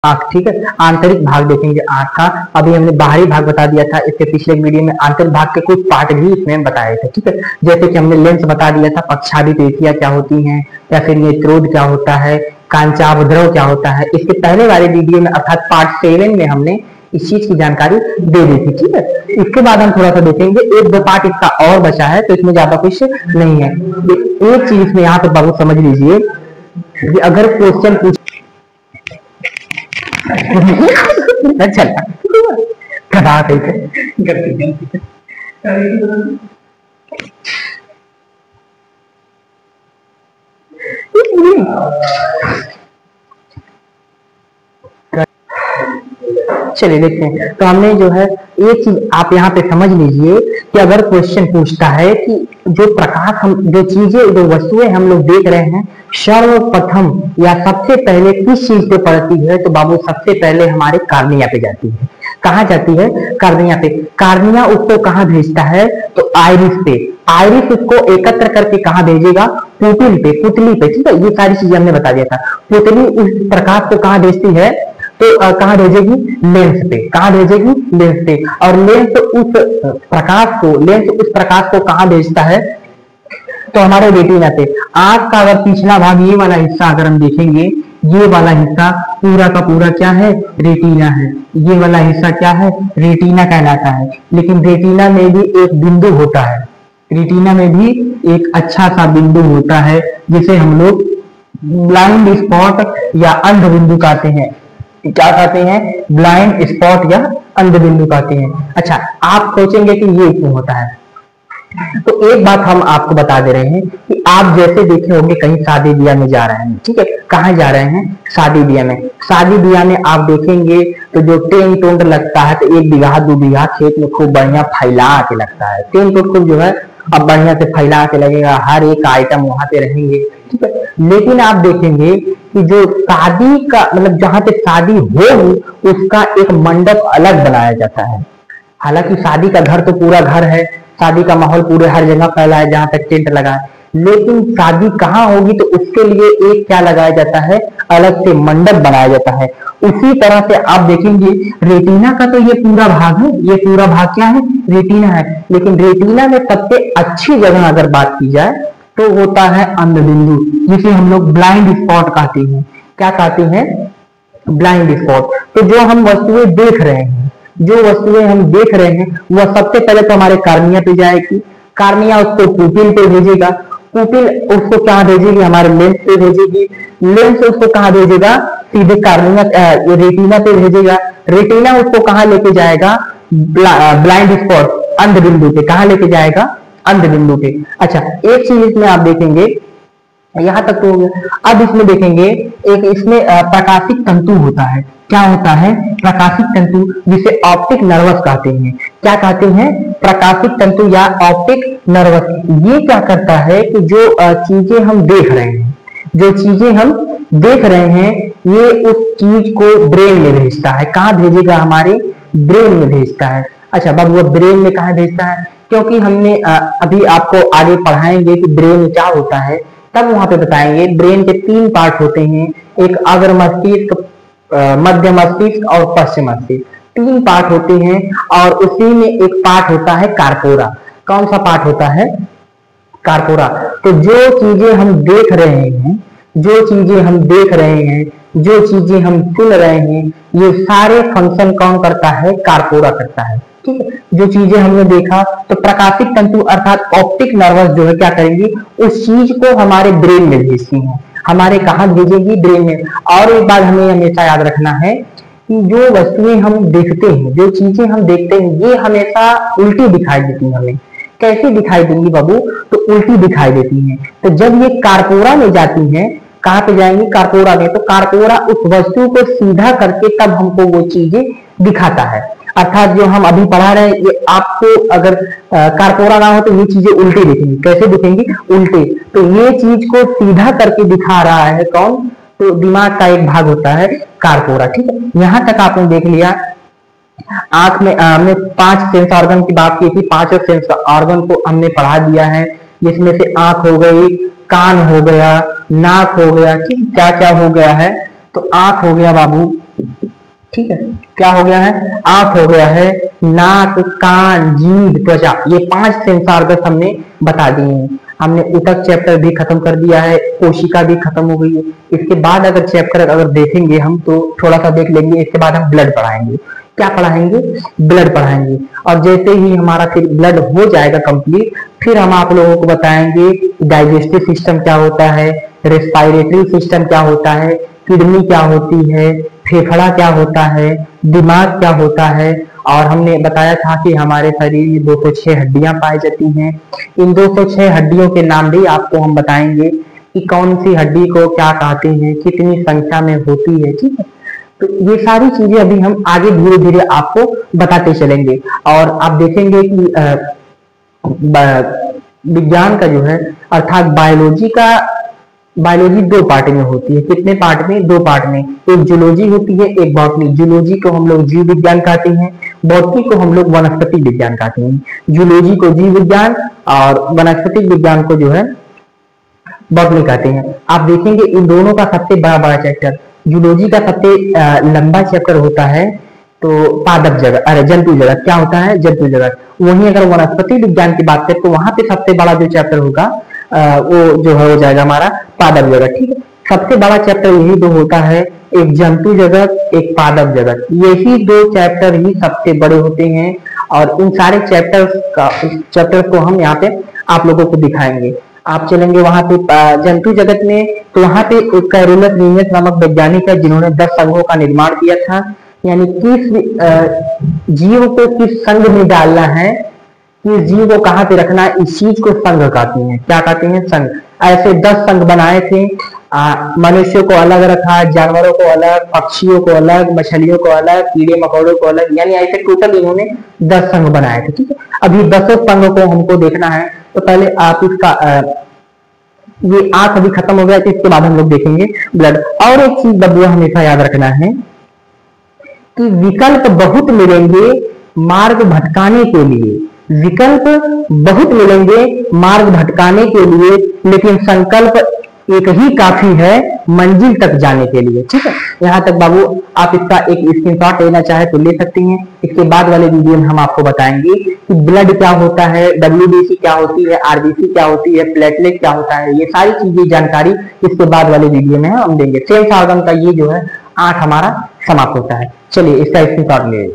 आंख, ठीक है। आंतरिक भाग देखेंगे आंख का। अभी हमने बाहरी भाग बता दिया था, इसके पिछले वीडियो में आंतरिक भाग के कुछ पार्ट भी इसमें बताए थे, ठीक है। जैसे कि हमने लेंस बता दिया था, पक्षादि पेशियां क्या होती हैं, या फिर नेत्रोद क्या होता है, कांचावद्रव क्या होता है। इसके पहले वाले वीडियो में अर्थात पार्ट 7 में हमने इस चीज की जानकारी दे दी थी, ठीक है। इसके बाद हम थोड़ा सा देखेंगे, एक दो पार्ट इसका और बचा है, तो इसमें ज्यादा कुछ नहीं है। एक चीज इसमें यहाँ पे बाबू समझ लीजिए कि अगर क्वेश्चन पूछ चला कदा चलिए देखते हैं। तो हमने जो है एक चीज आप यहाँ पे समझ लीजिए कि अगर क्वेश्चन पूछता है कि जो प्रकाश हम जो चीजें जो वस्तुएं हम लोग देख रहे हैं सर्वप्रथम या सबसे पहले किस चीज पे पड़ती है, तो बाबू सबसे पहले हमारे कार्निया पे जाती है। कहाँ जाती है? कार्निया पे। कार्निया उसको कहाँ भेजता है? तो आइरिस पे। आइरिस उसको एकत्र करके कहाँ भेजेगा? पुतिल पे, पुतली पे, ठीक है। ये सारी चीजें हमने बता दिया था। पुतली उस प्रकाश को कहाँ भेजती है? तो कहाँ भेजेगी? लेंस पे। कहाँ भेजेगी? लेंस पे। और लेंस उस प्रकाश को कहाँ भेजता है? तो हमारे रेटिना पे। आंख का अगर पिछला भाग ये वाला हिस्सा अगर हम देखेंगे, ये वाला हिस्सा पूरा का पूरा क्या है? रेटिना है। ये वाला हिस्सा क्या है? रेटिना कहलाता है। लेकिन रेटिना में भी एक बिंदु होता है, रेटिना में भी एक अच्छा सा बिंदु होता है जिसे हम लोग ब्लाइंड स्पॉट या अंध बिंदु कहते हैं। क्या कहते हैं? ब्लाइंड स्पॉट या अंध बिंदु कहते हैं। अच्छा, आप सोचेंगे कि ये क्यों होता है, तो एक बात हम आपको बता दे रहे हैं कि आप जैसे देखे होंगे कहीं शादी ब्याह में जा रहे हैं, ठीक है। कहाँ जा रहे हैं? शादी ब्याह में। शादी ब्याह में आप देखेंगे तो जो टेंट टोंट लगता है, तो 1 बीघा 2 बीघा खेत में खूब बढ़िया फैला के लगता है। टेंट टोंट खूब जो है अब बढ़िया से फैला के लगेगा, हर एक आइटम वहां पे रहेंगे, ठीक है। लेकिन आप देखेंगे कि जो शादी का मतलब जहां पे शादी होगी उसका एक मंडप अलग बनाया जाता है। हालांकि शादी का घर तो पूरा घर है, शादी का माहौल पूरे हर जगह फैला है जहां तक टेंट लगा है, लेकिन शादी कहाँ होगी तो उसके लिए एक क्या लगाया जाता है? अलग से मंडप बनाया जाता है। उसी तरह से आप देखेंगे रेटिना का तो ये पूरा भाग है, ये पूरा भाग क्या है? रेटिना है। लेकिन रेटिना में सबसे अच्छी जगह अगर बात की जाए तो होता है अंध बिंदु, जिसे हम लोग ब्लाइंड स्पॉट कहते हैं। क्या कहते हैं? Blind spot. तो जो हम वस्तुएं देख रहे हैं, वह सबसे पहले तो हमारे कार्निया पे जाएगी। कार्निया उसको पुपिल पे भेजेगा, पुपिल उसको कहाँ भेजेगी? हमारे लेंस पे भेजेगी। लेंस उसको कहाँ भेजेगा? सीधे कार्निया रेटिना पे भेजेगा। रेटिना उसको कहाँ लेके जाएगा? ब्लाइंड स्पॉट अंध बिंदु पे। कहाँ लेके जाएगा? अंध बिंदु पे। अच्छा, एक चीज इसमें आप देखेंगे, यहां तक तो हो गया। अब इसमें देखेंगे एक इसमें प्रकाशिक तंतु होता है। क्या होता है? प्रकाशिक तंतु, जिसे ऑप्टिक नर्वस कहते हैं। क्या कहते हैं? प्रकाशिक तंतु या ऑप्टिक नर्वस। ये क्या करता है कि जो चीजें हम देख रहे हैं, ये उस चीज को ब्रेन में भेजता है। कहाँ भेजेगा? हमारे ब्रेन में भेजता है। अच्छा, बाबू वो ब्रेन में कहाँ भेजता है? क्योंकि हमने अभी आपको आगे पढ़ाएंगे कि ब्रेन क्या होता है, तब वहां पे बताएंगे। ब्रेन के 3 पार्ट होते हैं, एक अग्र मस्तिष्क, मध्य मस्तिष्क और पश्चिम मस्तिष्क। 3 पार्ट होते हैं और उसी में एक पार्ट होता है कार्पोरा। कौन सा पार्ट होता है? कार्पोरा। तो जो चीजें हम देख रहे हैं, जो चीजें हम सुन रहे हैं, ये सारे फंक्शन कौन करता है? कार्पोरा करता है, ठीक है। जो चीजें हमने देखा तो प्रकाशिक तंतु अर्थात ऑप्टिक नर्वस जो है क्या करेंगी? उस चीज को हमारे ब्रेन में भेजती हैं। हमारे कहाँ भेजेगी? ब्रेन में। और एक बात हमें हमेशा याद रखना है कि जो वस्तुएं हम देखते हैं, जो चीजें हम देखते हैं, ये हमेशा उल्टी दिखाई देती है हमें। कैसे दिखाई देंगी बाबू? तो उल्टी दिखाई देती हैं। तो जब ये कार्पोरा में जाती हैं, कहाँ पे जाएंगी? कार्पोरा में। तो कार्पोरा उस वस्तु को सीधा करके तब हमको वो चीजें दिखाता है। अर्थात जो हम अभी पढ़ा रहे हैं, ये आपको अगर कार्पोरा ना हो तो ये चीजें उल्टी दिखेंगी। कैसे दिखेंगी? उल्टे। तो ये चीज को सीधा करके दिखा रहा है कौन? तो दिमाग का एक भाग होता है कार्पोरा, ठीक है। यहां तक आपने देख लिया। आंख में हमने 5 सेंस ऑर्गन की बात की थी। 5 सेंस ऑर्गन को हमने पढ़ा दिया है, जिसमें से आंख हो गई, कान हो गया, नाक हो गया, ठीक। क्या क्या हो गया है? तो आंख हो गया बाबू, ठीक है, क्या हो गया है, आंख हो गया है, नाक, कान, जीभ, त्वचा, ये 5 सेंस ऑर्गन हमने बता दिए हैं। हमने ऊतक चैप्टर भी खत्म कर दिया है, कोशिका भी खत्म हो गई है। इसके बाद अगर चैप्टर अगर देखेंगे हम तो थोड़ा सा देख लेंगे, इसके बाद हम ब्लड पढ़ाएंगे। क्या पढ़ाएंगे, ब्लड पढ़ाएंगे। और जैसे ही हमारा फिर ब्लड हो जाएगा कंप्लीट, फिर हम आप लोगों को बताएंगे डाइजेस्टिव सिस्टम क्या होता है, रेस्पिरेटरी सिस्टम क्या होता है, किडनी क्या होती है, फेफड़ा क्या होता है, दिमाग क्या होता है। और हमने बताया था कि हमारे शरीर में 206 हड्डियां पाई जाती हैं। इन 206 हड्डियों के नाम भी आपको हम बताएंगे कि कौन सी हड्डी को क्या कहते हैं, कितनी संख्या में होती है। ठीक है, तो ये सारी चीजें अभी हम आगे धीरे धीरे आपको बताते चलेंगे। और आप देखेंगे कि विज्ञान का जो है अर्थात बायोलॉजी 2 पार्ट में होती है। कितने पार्ट में, 2 पार्ट में। एक जूलॉजी होती है, एक बॉटनी। जूलॉजी को हम लोग जीव विज्ञान कहते हैं, बॉटनी को हम लोग वनस्पति विज्ञान कहते हैं। जूलॉजी को जीव विज्ञान और वनस्पति विज्ञान को जो है बॉटनी कहते हैं। आप देखेंगे इन दोनों का सबसे बड़ा बड़ा चैप्टर, जूलॉजी का सबसे लंबा चैप्टर होता है तो पादप जगत, अरे जंतु जगत क्या होता है, जंतु जगत। वहीं अगर वनस्पति विज्ञान की बात करें तो वहां पे सबसे बड़ा जो चैप्टर होगा वो जो है हो जाएगा हमारा पादप जगत। ठीक है, सबसे बड़ा चैप्टर यही 2 होता है, एक जंतु जगत, एक पादप जगत। यही 2 चैप्टर ही सबसे बड़े होते हैं। और उन सारे चैप्टर को हम यहाँ पे आप लोगों को दिखाएंगे। आप चलेंगे वहां पे जंतु जगत में, तो वहां पे एक कैरोलस लिनियस नामक वैज्ञानिक है जिन्होंने 10 संघों का निर्माण किया था। यानी किस जीव को किस संघ में डालना है, किस जीव को कहाँ पे रखना है, इस चीज को संघ कहते हैं। क्या कहते हैं, संघ। ऐसे 10 संघ बनाए थे। मनुष्यों को अलग रखा, जानवरों को अलग, पक्षियों को अलग, मछलियों को अलग, कीड़े मकोड़ों को अलग, यानी ऐसे टोटल इन्होंने 10 संघ बनाए थे। ठीक है, अभी 10 संघ को हमको देखना है। तो पहले आप इसका ये आंख अभी खत्म हो गया, तो इसके बाद हम लोग देखेंगे ब्लड। और एक चीज बबुआ हमेशा याद रखना है कि विकल्प बहुत मिलेंगे मार्ग भटकाने के लिए, विकल्प बहुत मिलेंगे मार्ग भटकाने के लिए, लेकिन संकल्प एक ही काफी है मंजिल तक जाने के लिए। ठीक है, यहाँ तक बाबू आप इसका एक स्क्रीनशॉट लेना चाहे तो ले सकते हैं। इसके बाद वाले वीडियो में हम आपको बताएंगे कि ब्लड क्या होता है, WBC क्या होती है, RBC क्या होती है, प्लेटलेट क्या होता है। ये सारी चीजें जानकारी इसके बाद वाले वीडियो में हम देंगे। सेंस ऑर्गन का ये जो है 8 हमारा समाप्त होता है। चलिए इसका स्क्रीनशॉट ले।